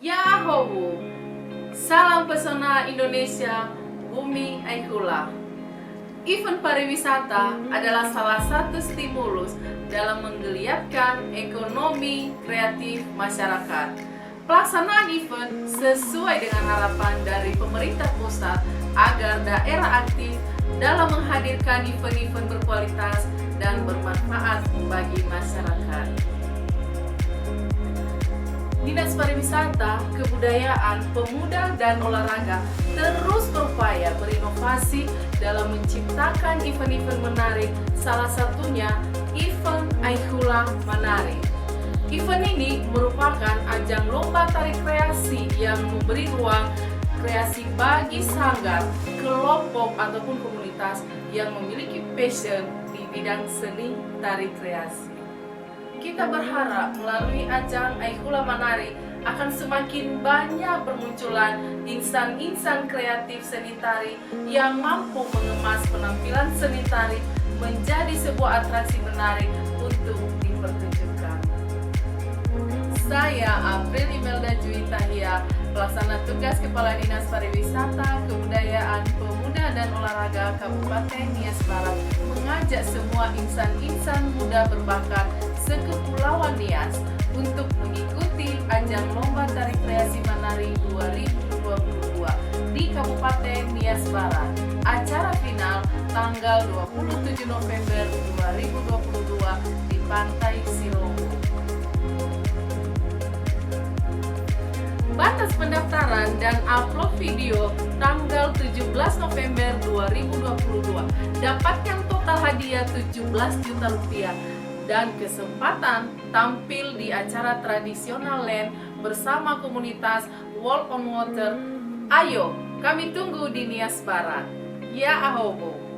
Yahowo, salam pesona Indonesia, Bumi Aikula. Event pariwisata adalah salah satu stimulus dalam menggeliatkan ekonomi kreatif masyarakat. Pelaksanaan event sesuai dengan harapan dari pemerintah pusat agar daerah aktif dalam menghadirkan event-event berkualitas dan bermanfaat bagi masyarakat. Dinas Pariwisata, Kebudayaan, Pemuda, dan Olahraga terus berupaya berinovasi dalam menciptakan event-event menarik, salah satunya event Aikula Menari. Event ini merupakan ajang lomba tari kreasi yang memberi ruang kreasi bagi sanggar, kelompok, ataupun komunitas yang memiliki passion di bidang seni tari kreasi. Kita berharap melalui ajang Aikula Menari akan semakin banyak bermunculan insan-insan kreatif seni tari yang mampu mengemas penampilan seni tari menjadi sebuah atraksi menarik untuk dipertunjukkan. Saya April Imelda Juwitahia, Pelaksana Tugas Kepala Dinas Pariwisata, Kebudayaan, Pemuda, dan Olahraga Kabupaten Nias Barat, mengajak semua insan-insan muda berbakat sekepulauan Nias untuk mengikuti ajang Lomba Tari Kreasi Menari 2022 di Kabupaten Nias Barat. Acara final tanggal 27 November 2022 di Pantai Silowo. Batas pendaftaran dan upload video tanggal 17 November 2022. Dapatkan total hadiah 17 juta rupiah dan kesempatan tampil di acara tradisional LAN bersama komunitas Walk on Water. Ayo, kami tunggu di Nias Barat. Yahowo.